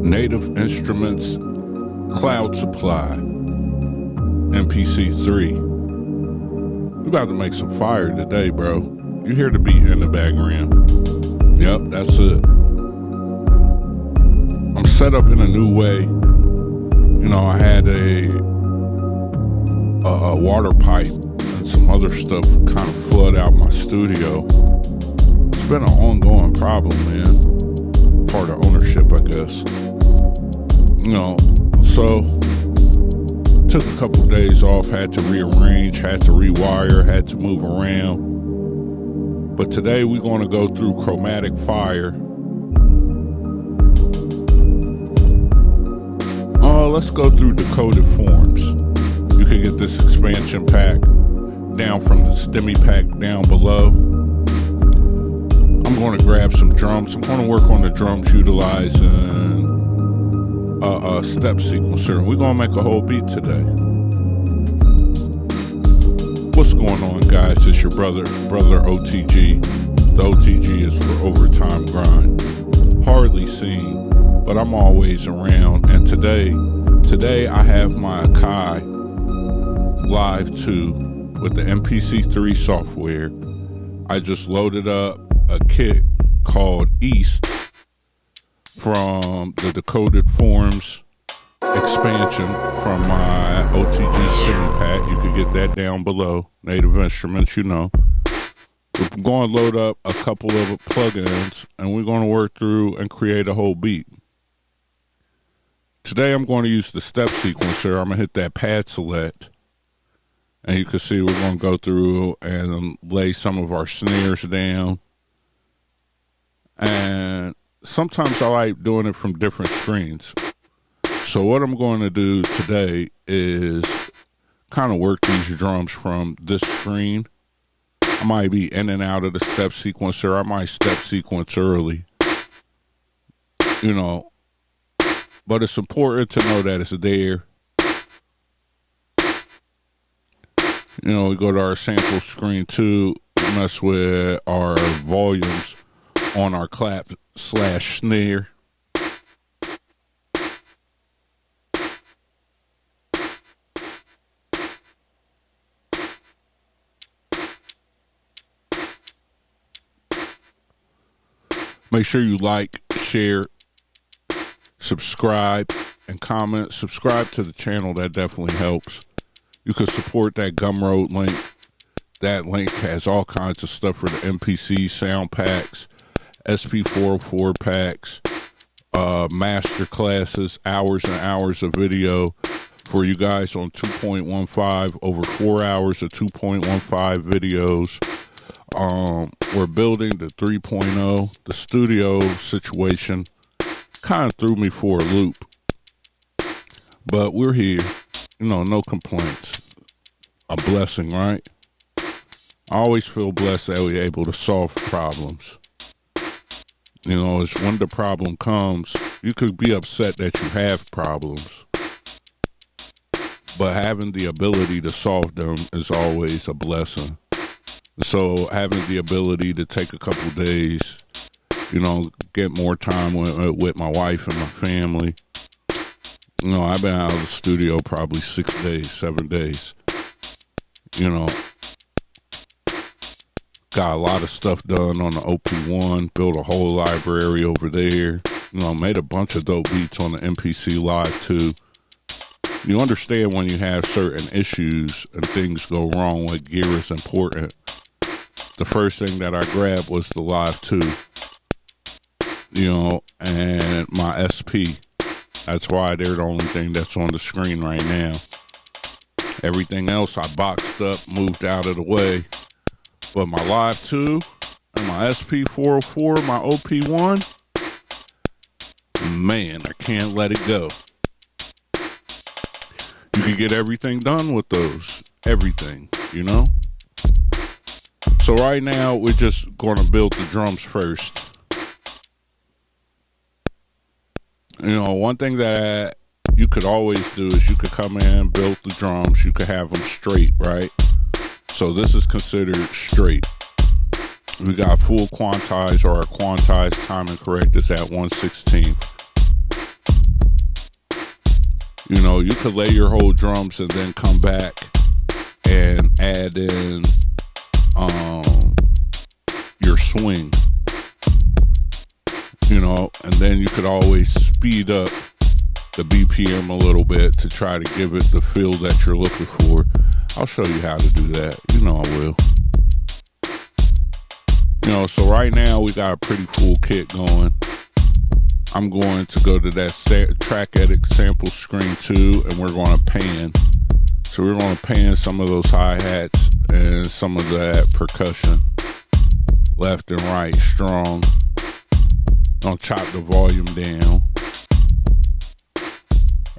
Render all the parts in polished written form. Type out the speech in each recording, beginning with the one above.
Native Instruments Cloud Supply MPC 3. We about to make some fire today, bro. You hear the beat in the background. Yep, that's it. I'm set up in a new way. You know, I had a water pipe and some other stuff kind of flood out my studio. It's been an ongoing problem, man. Part of ownership, I guess. You know, so took a couple days off, had to rearrange, had to rewire, had to move around. But today we're going to go through Chromatic Fire. Let's go through Decoded Forms. You can get this expansion pack down from the STEMI pack down below. I'm going to grab some drums. I'm going to work on the drums utilizing a step sequencer, and we're going to make a whole beat today. What's going on, guys? It's your brother O.T.G. The O.T.G is for Overtime Grind. Hardly seen, but I'm always around. And today I have my Akai Live 2 with the MPC 3 software. I just loaded up a kit called East from the Decoded Forms expansion from my O.T.G STEMI pack. You can get that down below. Native Instruments, you know. We're going to load up a couple of plugins, and we're going to work through and create a whole beat. Today I'm going to use the step sequencer. I'm going to hit that pad select, and you can see we're going to go through and lay some of our snares down. And sometimes I like doing it from different screens. So what I'm going to do today is kind of work these drums from this screen. I might be in and out of the step sequencer. I might step sequence early, you know, but it's important to know that it's there. You know, we go to our sample screen too, mess with our volumes on our clap/snare. Make sure you like, share, subscribe, and comment. Subscribe to the channel. That definitely helps. You can support that Gumroad link. That link has all kinds of stuff for the MPC sound packs, SP404 packs, master classes, hours and hours of video for you guys on 2.15, over 4 hours of 2.15 videos. We're building the 3.0. The studio situation kind of threw me for a loop, but we're here. You know, no complaints. A blessing, right? I always feel blessed that we're able to solve problems. You know, it's when the problem comes, you could be upset that you have problems, but having the ability to solve them is always a blessing. So having the ability to take a couple days, you know, get more time with my wife and my family. You know, I've been out of the studio probably 6 days, 7 days. You know, got a lot of stuff done on the OP1, built a whole library over there. You know, made a bunch of dope beats on the MPC Live 2. You understand when you have certain issues and things go wrong, what gear is important. The first thing that I grabbed was the Live 2, you know, and my SP. That's why they're the only thing that's on the screen right now. Everything else I boxed up, moved out of the way. But my Live 2 and my SP404, my OP1, man, I can't let it go. You can get everything done with those. Everything, you know? So right now, we're just going to build the drums first. You know, one thing that you could always do is you could come in, build the drums, you could have them straight, right? So this is considered straight. We got full quantize, or our quantized timing correct is at 1/16. You could lay your whole drums and then come back and add in your swing, and then you could always speed up the BPM a little bit to try to give it the feel that you're looking for. I'll show you how to do that. I will. So right now we got a pretty full kit going. I'm going to go to that track edit sample screen too, and we're going to pan. So we're going to pan some of those hi-hats and some of that percussion, left and right, strong. Gonna chop the volume down.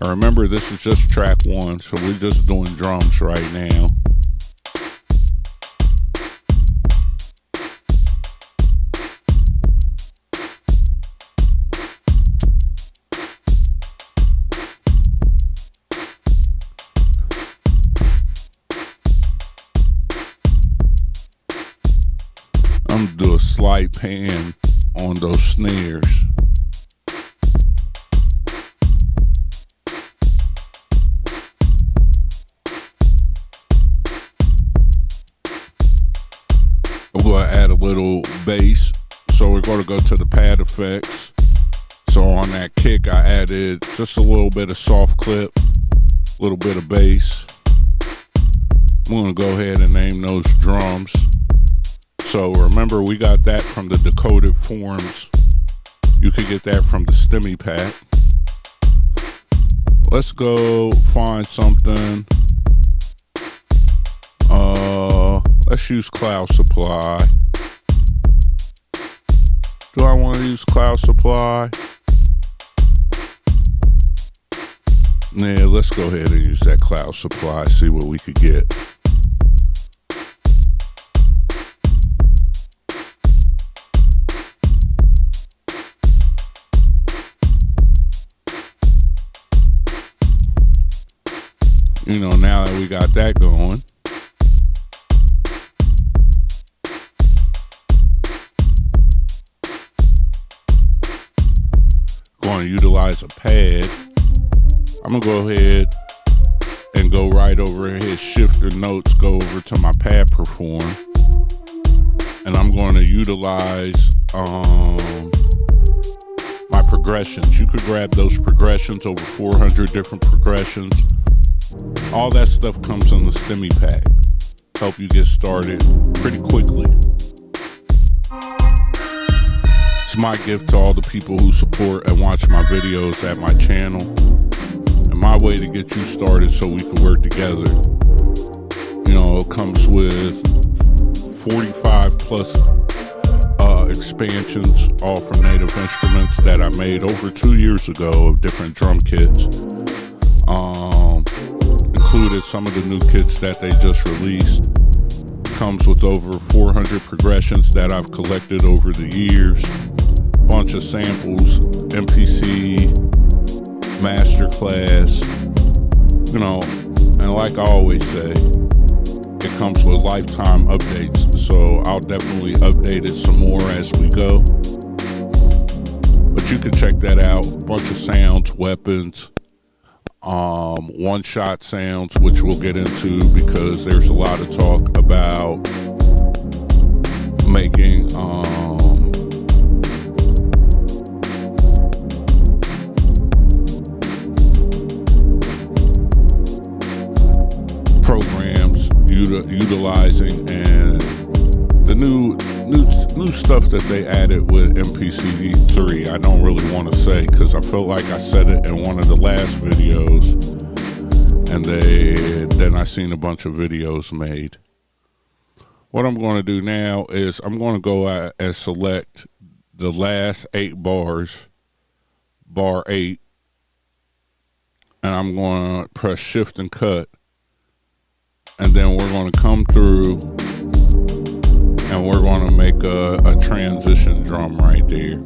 And remember, this is just track 1, so we're just doing drums right now. I'm gonna do a slight pan on those snares. I'm going to add a little bass, so we're going to go to the pad effects. So on that kick, I added just a little bit of soft clip, a little bit of bass. I'm going to go ahead and name those drums. So remember, we got that from the decoded forms. You could get that from the Stimmy pack. Let's go find something. Let's use Cloud Supply. Do I want to use Cloud Supply? Yeah, let's go ahead and use that Cloud Supply, see what we could get. Now that we got that going, going to utilize a pad. I'm going to go ahead and go right over here, shift the notes, go over to my pad perform. And I'm going to utilize my progressions. You could grab those progressions, over 400 different progressions. All that stuff comes in the Stimmy pack. Help you get started pretty quickly. It's my gift to all the people who support and watch my videos at my channel, and my way to get you started so we can work together. It comes with 45 plus expansions, all from Native Instruments, that I made over 2 years ago, of different drum kits. Included some of the new kits that they just released. Comes with over 400 progressions that I've collected over the years. Bunch of samples, MPC, masterclass, and like I always say, it comes with lifetime updates. So I'll definitely update it some more as we go. But you can check that out. Bunch of sounds, weapons, one-shot sounds, which we'll get into because there's a lot of talk about making programs utilizing and the new stuff that they added with MPC 3. I don't really want to say because I felt like I said it in one of the last videos, and then I seen a bunch of videos made. What I'm going to do now is I'm going to go and select the last 8 bars, bar 8, and I'm going to press shift and cut, and then we're going to come through and we're going to make a transition drum right there.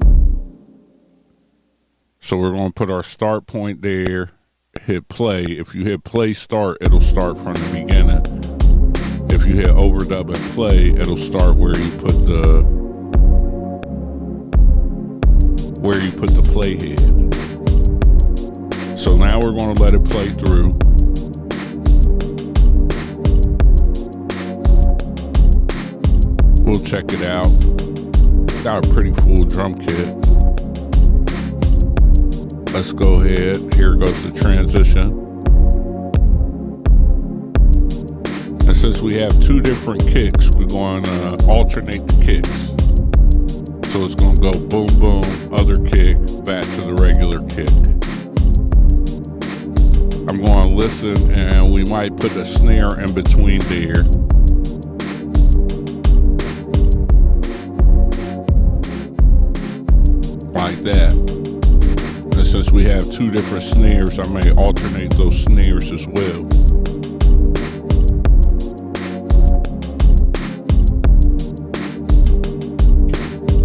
So we're going to put our start point there, hit play. If you hit play start, it'll start from the beginning. If you hit overdub and play, it'll start where you put the play head. So now Now we're going to let it play through. We'll check it out. Got a pretty full drum kit. Let's go ahead. Here goes the transition. And since we have two different kicks, we're going to alternate the kicks. So it's going to go boom, boom, other kick, back to the regular kick. I'm going to listen, and we might put a snare in between there. Like that. And since we have two different snares, I may alternate those snares as well.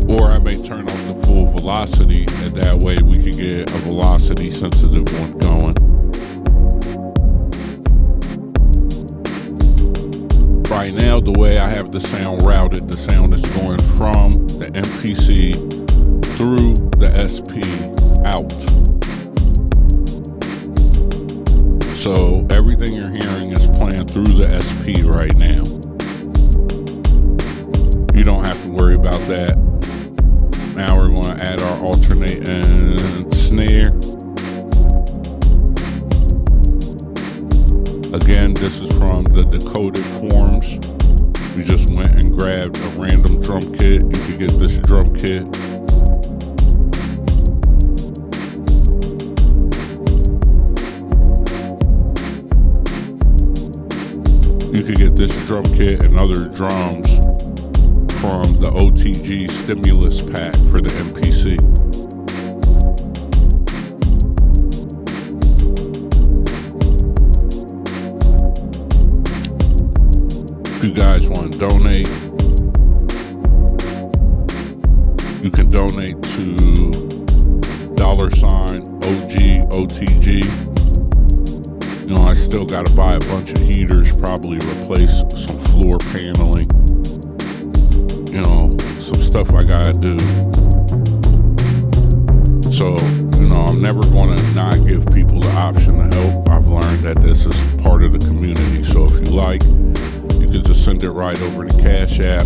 Or I may turn off the full velocity, and that way we can get a velocity sensitive one going. Right now, the way I have the sound routed, the sound is going from the MPC through the SP out. So everything you're hearing is playing through the SP right now. You don't have to worry about that. Now we're going to add our alternating snare. Again, this is from the decoded forms. We just went and grabbed a random drum kit. You can get this drum kit. You can get this drum kit and other drums from the O.T.G stimulus pack for the MPC. If you guys want to donate, you can donate to $OG O.T.G. You know, I still got to buy a bunch of heaters, probably replace some floor paneling. You know, some stuff I gotta do. So, you know, I'm never gonna not give people the option to help. I've learned that this is part of the community. So if you like, you can just send it right over to Cash App.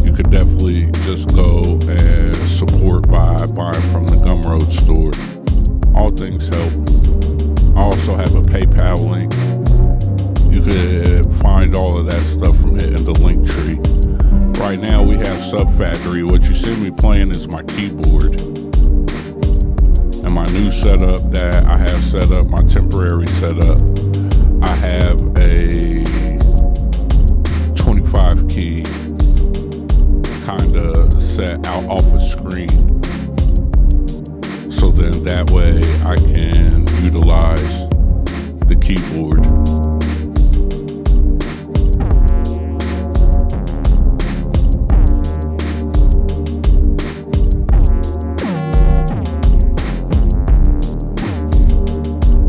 You could definitely just go and support by buying from the Gumroad store. All things help. I also have a PayPal link. You could find all of that stuff from hitting the link tree. Right now we have Sub Factory. What you see me playing is my keyboard. And my new setup that I have set up, my temporary setup, I have a 25 key kind of set out off a screen. So then that way I can utilize the keyboard.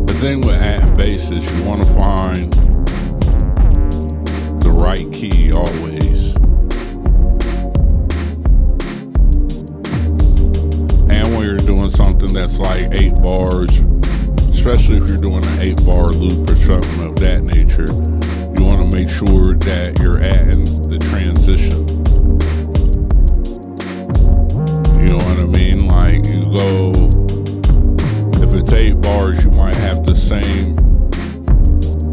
The thing with adding bass is you want to find the right key always. And when you're doing something that's like 8 bars, especially if you're doing an 8-bar loop or something of that nature, you want to make sure that you're adding the transition. You know what I mean? Like you go, if it's 8 bars, you might have the same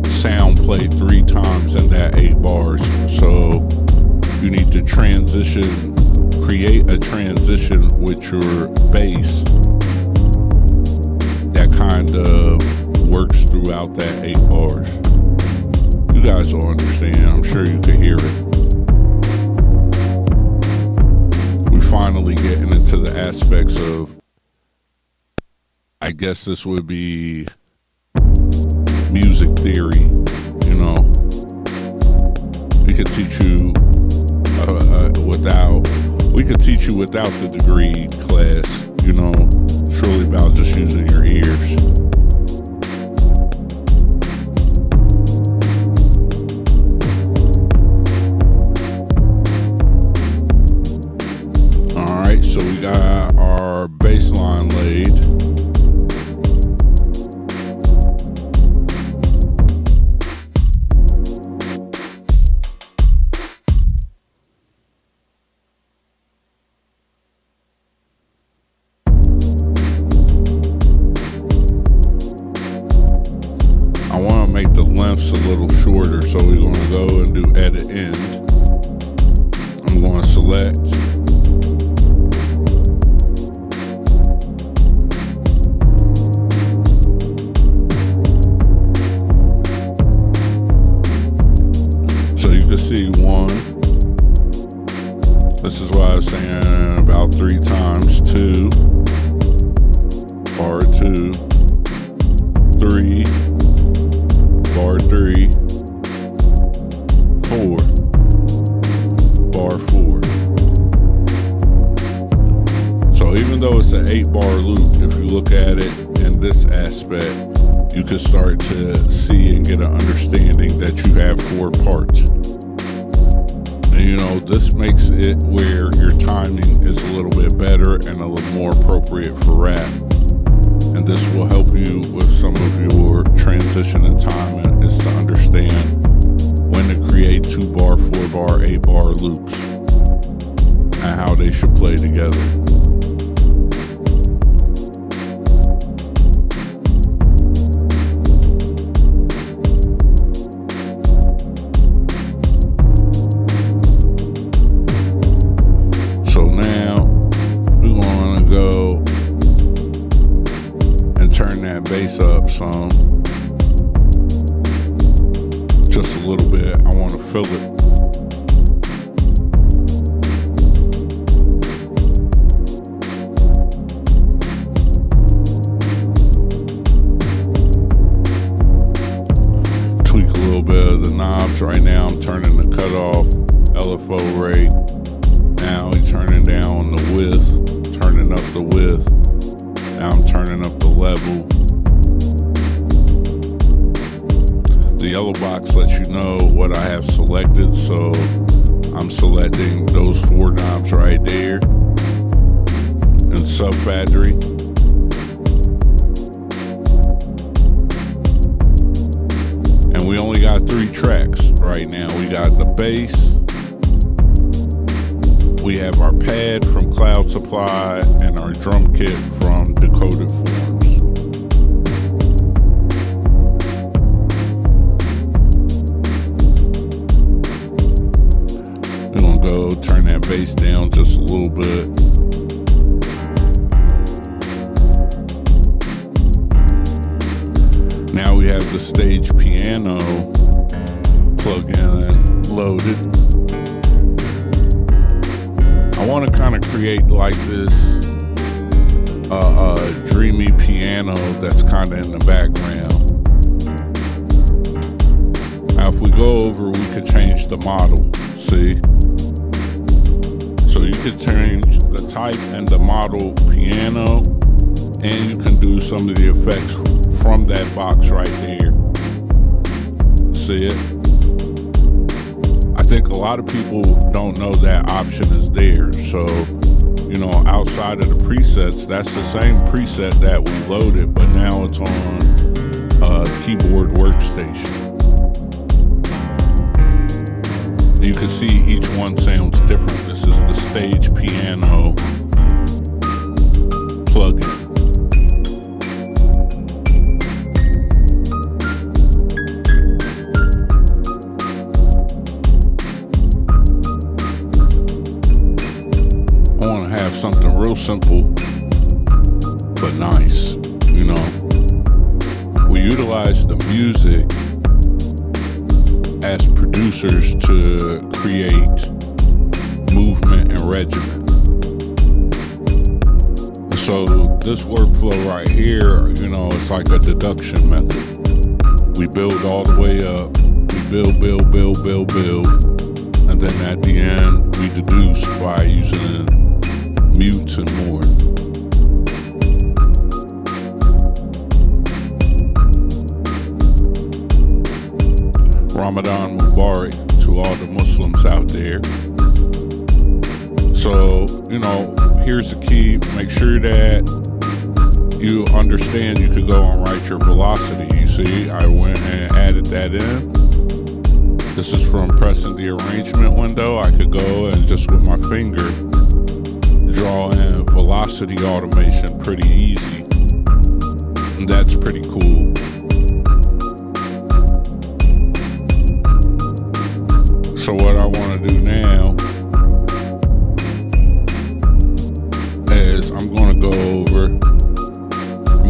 sound play 3 times in that 8 bars. So you need to transition, create a transition with your bass that kind of works throughout that 8 bars. You guys will understand. I'm sure you can hear it. We finally getting into the aspects of, I guess this would be music theory. You know, we could teach you without the degree class. You know, it's really about just using your ears. All right, so we got our bass line laid. length's a little shorter, so we're going to go and do edit end. I'm going to select. So you can see one. This is what I was saying about 3 times. 2, bar 2, 3, bar 3, 4, bar 4. So even though it's an 8-bar loop, if you look at it in this aspect, you can start to see and get an understanding that you have 4 parts. And you know, this makes it where your timing is a little bit better and a little more appropriate for rap. And this will help you with some of your transition and timing, is to understand when to create 2-bar, 4-bar, 8-bar loops and how they should play together. So now we're going to go and turn that bass up some, just a little bit. I want to fill it. Tweak a little bit of the knobs. Right now I'm turning the cutoff, LFO rate. Now we're turning down the width, turning up the width. Now I'm turning up the level. The yellow box lets you know what I have selected, so I'm selecting those 4 knobs right there in Sub Factory. And we only got 3 tracks right now. We got the bass, we have our pad from Cloud Supply, and our drum kit from Decoded Forms. We're gonna go turn that bass down just a little bit. Now we have the stage piano plug-in loaded. I want to kind of create like this dreamy piano that's kind of in the background. Now if we go over, we could change the model, see? So you could change the type and the model piano, and you can do some of the effects from that box right there. See it? I think a lot of people don't know that option is there. So, you know, outside of the presets, that's the same preset that we loaded, but now it's on keyboard workstation. You can see each one sounds different. This is the stage piano plugin. Something real simple but nice, you know. We utilize the music as producers to create movement and regimen. So this workflow right here, you know, it's like a deduction method. We build all the way up, we build, and then at the end we deduce by using mutes and more. Ramadan Mubarak to all the Muslims out there. So, you know, here's the key. Make sure that you understand you could go and write your velocity. You see, I went and added that in. This is from pressing the arrangement window. I could go and just with my finger draw in velocity automation pretty easy. And that's pretty cool.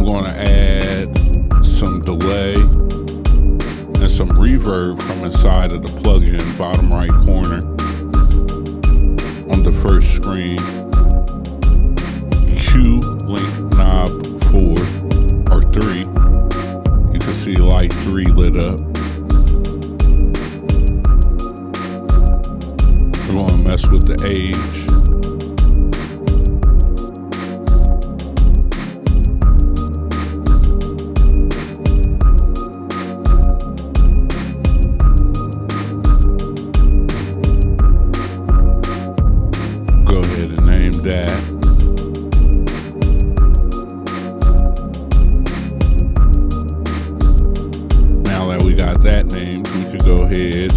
I'm going to add some delay and some reverb from inside of the plugin, bottom right corner on the first screen. Q link knob 4 or 3. You can see light 3 lit up. We're going to mess with the age. Go ahead and name that. Now that we got that named, we could go ahead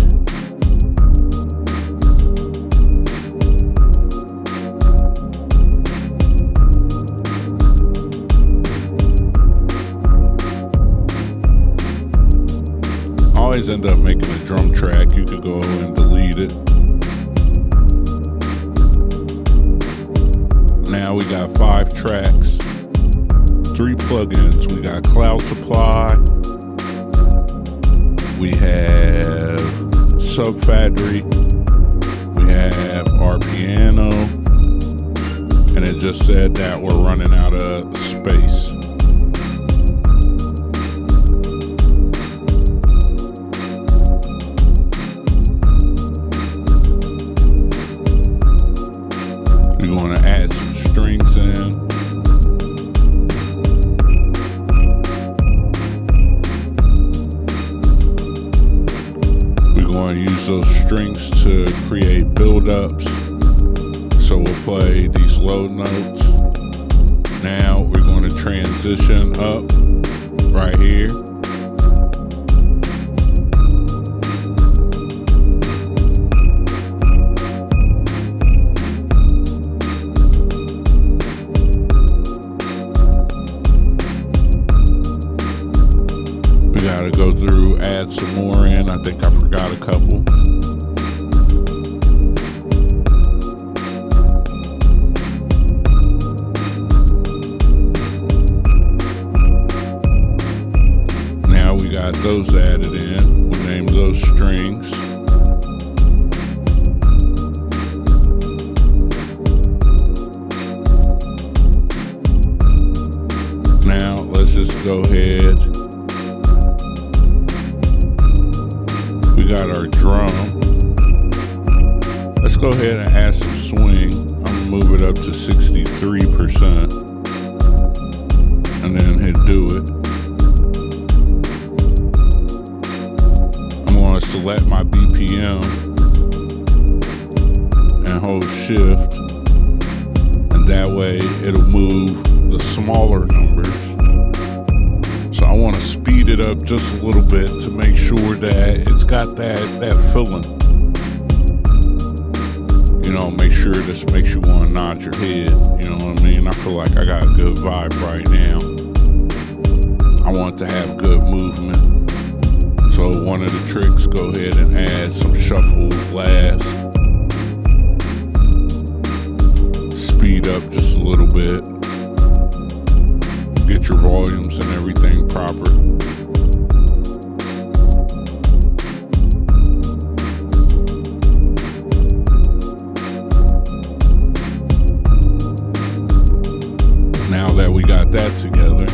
always end up making a drum track. You could go and delete it. Now we got 5 tracks, 3 plugins. We got Cloud Supply, we have Sub Factory, we have our piano, and it just said that we're running out of space. We're going to add some strings in. We're going to use those strings to create build-ups. So we'll play these low notes. Now we're going to transition up right here. Gotta go through, add some more in. I think I forgot a couple. Now we got those added in. We named those strings. Now let's just go ahead. We got our drum. Let's go ahead and add some swing. I'm gonna move it up to 63% and then hit do it. I'm gonna select my BPM and hold shift, and that way it'll move the smaller numbers. So I want to speed it up just a little bit to make sure that it's got that feeling. You know, make sure this makes you want to nod your head. You know what I mean? I feel like I got a good vibe right now. I want it to have good movement. So one of the tricks, go ahead and add some shuffle last. Speed up just a little bit. Get your volumes and everything proper. Now that we got that together,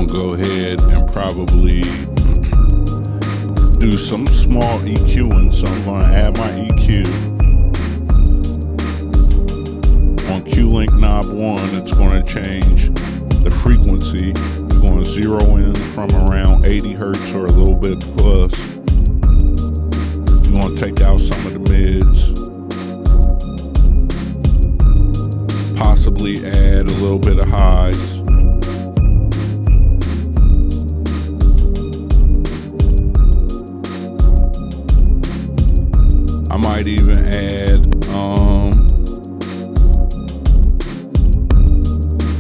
go ahead and probably do some small EQing. So I'm going to add my EQ. On Q-Link knob 1, it's going to change the frequency. We're going to zero in from around 80 hertz or a little bit plus. We're going to take out some of the mids. Possibly add a little bit of highs. I might even add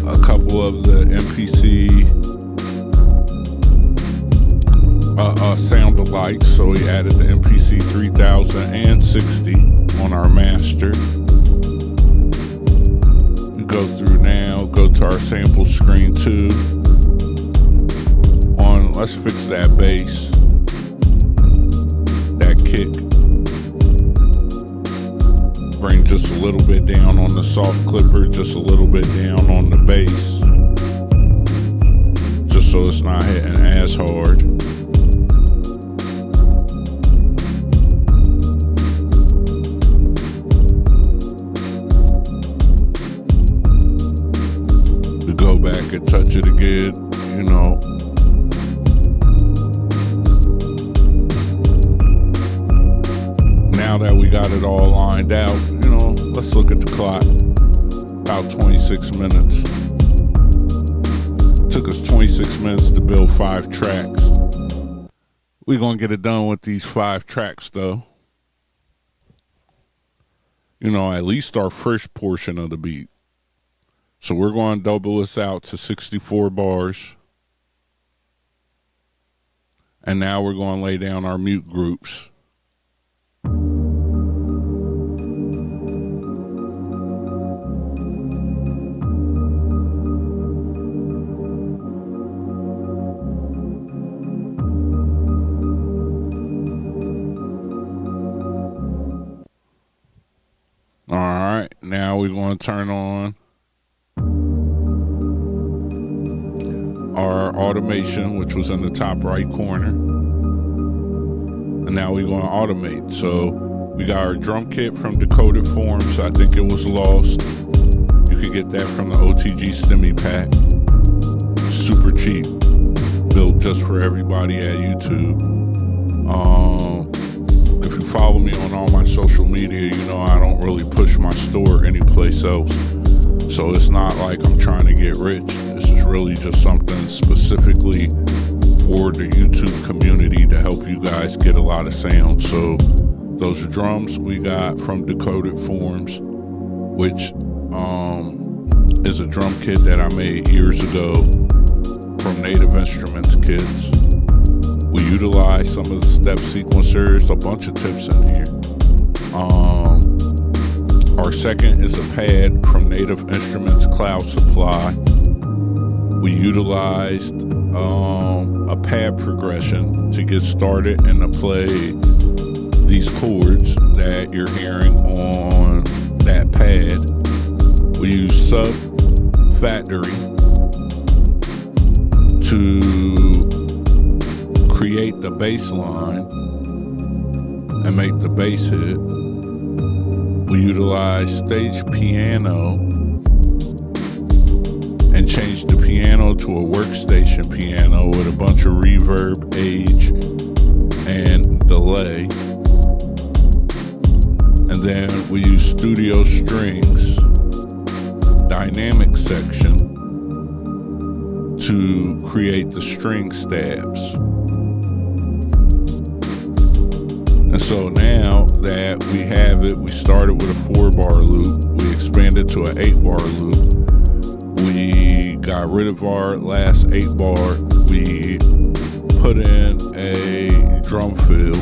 a couple of the MPC likes, so we added the MPC 3060 on our master. We go through now, go to our sample screen 2. Let's fix that bass, that kick. Bring just a little bit down on the soft clipper, just a little bit down on the bass, just so it's not hitting as hard. We go back and touch it again, you know. Now that we got it all lined out, you know, let's look at the clock. About 26 minutes. Took us 26 minutes to build 5 tracks. We're gonna get it done with these 5 tracks though. You know, at least our first portion of the beat. So we're going to double this out to 64 bars. And now we're going to lay down our mute groups. All right, now we're going to turn on our automation, which was in the top right corner. And now we're going to automate. So we got our drum kit from Decoded Forms. I think it was lost. You could get that from the O.T.G Stimmy pack. Super cheap. Built just for everybody at YouTube. If you follow me on all my social media, you know I don't really push my store anyplace else. So it's not like I'm trying to get rich. This is really just something specifically for the YouTube community to help you guys get a lot of sound. So those drums we got from Decoded Forms, which is a drum kit that I made years ago from Native Instruments kits. We utilize some of the step sequencers, a bunch of tips in here. Our second is a pad from Native Instruments Cloud Supply. We utilized a pad progression to get started and to play these chords that you're hearing on that pad. We use Sub Factory to create the bass line and make the bass hit. We utilize stage piano and change the piano to a workstation piano with a bunch of reverb, age, and delay. And then we use studio strings, dynamic section, to create the string stabs. And so now that we have it, we started with a 4-bar loop. We expanded to an 8-bar loop. We got rid of our last 8-bar. We put in a drum fill,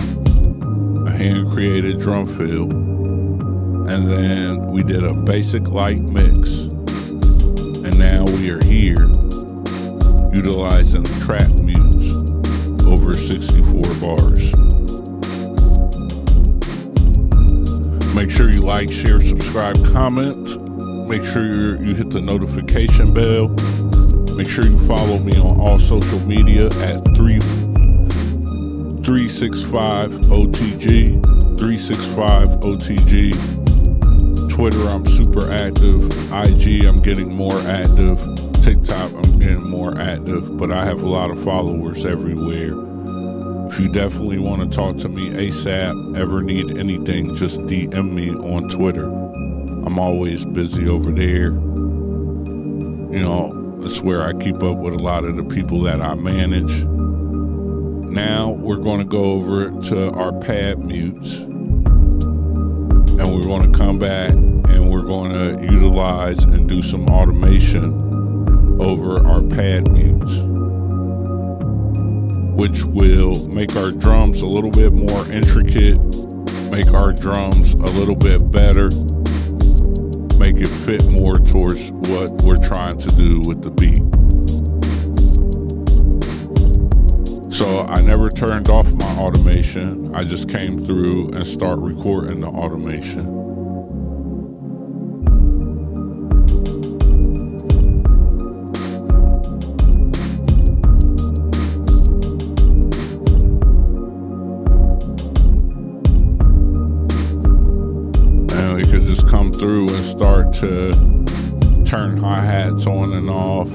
a hand-created drum fill. And then we did a basic light mix. And now we are here utilizing the track mutes over 64 bars. Make sure you like, share, subscribe, comment. Make sure you hit the notification bell. Make sure you follow me on all social media at 365 O.T.G. 365 O.T.G. Twitter, I'm super active. IG, I'm getting more active. TikTok, I'm getting more active. But I have a lot of followers everywhere. If you definitely want to talk to me ASAP, ever need anything, just DM me on Twitter. I'm always busy over there. You know, it's where I keep up with a lot of the people that I manage. Now we're going to go over to our pad mutes. And we're going to come back and we're going to utilize and do some automation over our pad mutes, which will make our drums a little bit more intricate, make our drums a little bit better, make it fit more towards what we're trying to do with the beat. So I never turned off my automation. I just came through and start recording the automation. And we could just come through and start to turn hi-hats on and off.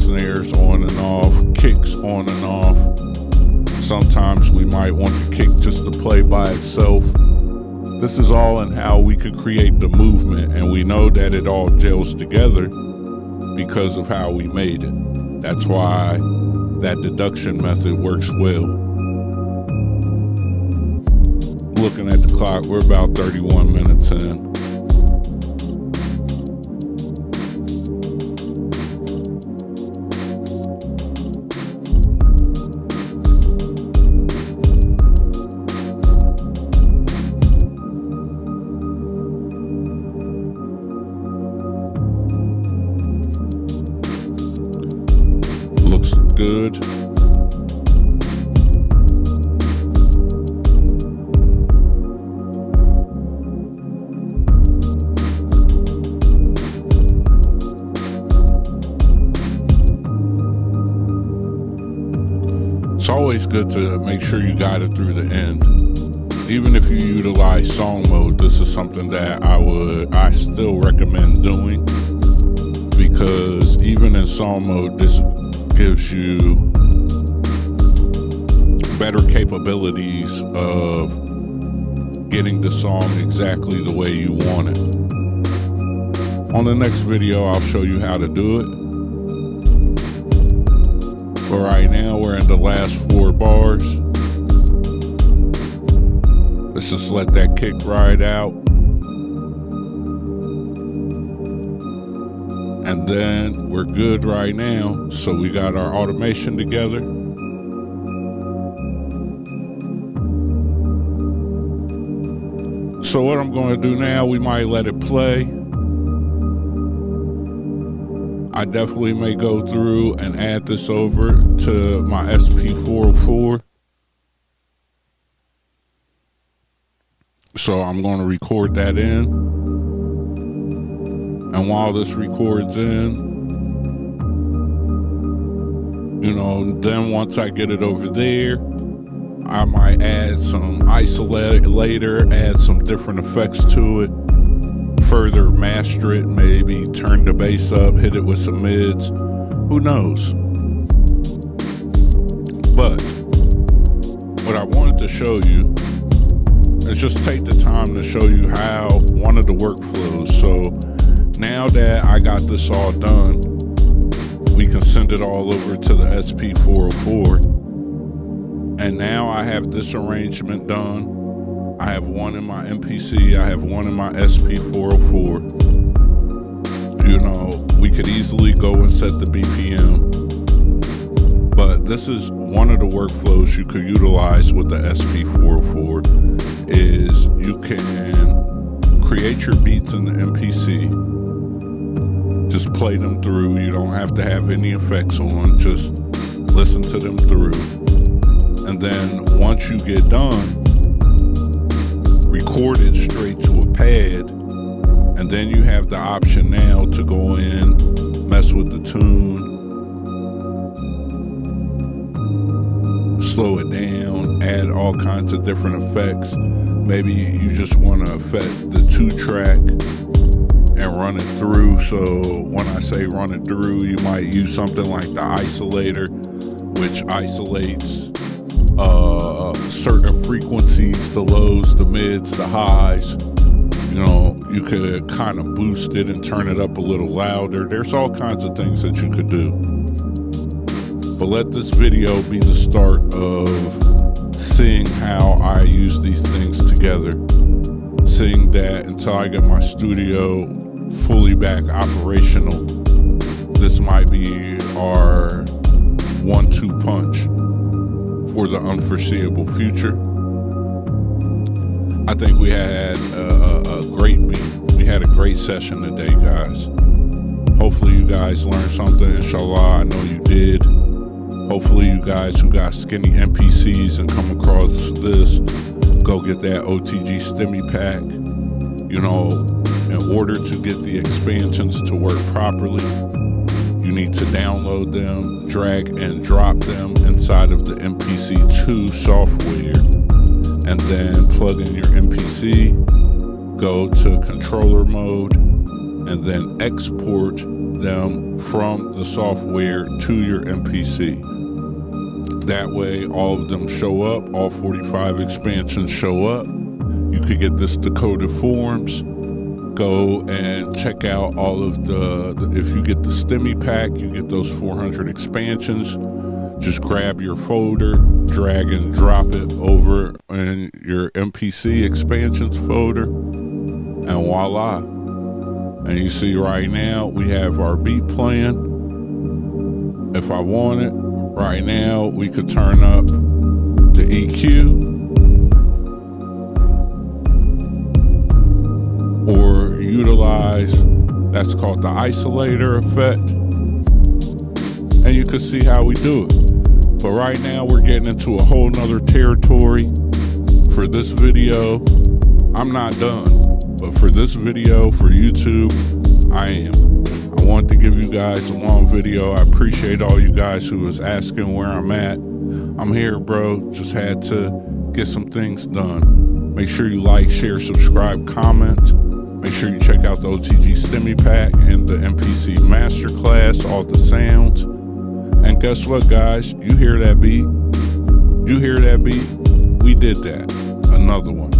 Snares on and off, kicks on and off. Sometimes we might want the kick just to play by itself. This is all in how we could create the movement, and we know that it all gels together because of how we made it. That's why that deduction method works well. Looking at the clock, we're about 31 minutes in. Good. It's always good to make sure you got it through the end. Even if you utilize song mode, this is something that I still recommend doing, because even in song mode, this gives you better capabilities of getting the song exactly the way you want it. On the next video, I'll show you how to do it. But right now, we're in the last 4 bars. Let's just let that kick ride out. And then we're good right now. So we got our automation together. So what I'm going to do now, we might let it play. I definitely may go through and add this over to my SP404. So I'm going to record that in. And while this records in, then once I get it over there, I might add some isolator, add some different effects to it, further master it, maybe turn the bass up, hit it with some mids, who knows. But what I wanted to show you is just take the time to show you how one of the workflows. So now that I got this all done, we can send it all over to the SP404. And now I have this arrangement done. I have one in my MPC, I have one in my SP404. We could easily go and set the BPM. But this is one of the workflows you could utilize with the SP404, is you can create your beats in the MPC. Just play them through. You don't have to have any effects on. Just listen to them through. And then once you get done, record it straight to a pad. And then you have the option now to go in, mess with the tune, slow it down, add all kinds of different effects. Maybe you just want to affect the 2-track and run it through. So when I say run it through, you might use something like the isolator, which isolates certain frequencies, the lows, the mids, the highs. You could kind of boost it and turn it up a little louder. There's all kinds of things that you could do. But let this video be the start of seeing how I use these things together. Seeing that until I get my studio fully back operational, this might be our 1-2 punch for the unforeseeable future. I think we had a great beat. We had a great session today, guys. Hopefully you guys learned something. Inshallah, I know you did. Hopefully you guys who got skinny MPCs and come across this, go get that O.T.G stimmy pack. You know, in order to get the expansions to work properly, you need to download them, drag and drop them inside of the MPC 2 software, and then plug in your MPC, go to controller mode, and then export them from the software to your MPC. That way, all of them show up, all 45 expansions show up. You could get this decoded forms. Go and check out all of the if you get the stimmy pack, you get those 400 expansions. Just grab your folder, drag and drop it over in your MPC expansions folder, and voila. And you see right now we have our beat playing. If I want it, right now we could turn up the EQ, or utilize, that's called the isolator effect, and you can see how we do it. But right now we're getting into a whole nother territory. For this video, I'm not done, but for this video, for YouTube, I am. I wanted to give you guys a long video. I appreciate all you guys who was asking where I'm at. I'm here, bro. Just had to get some things done. Make sure you like, share, subscribe, comment. Make sure you check out the O.T.G stimmy pack and the MPC masterclass, all the sounds. And guess what, guys? You hear that beat? You hear that beat? We did that. Another one.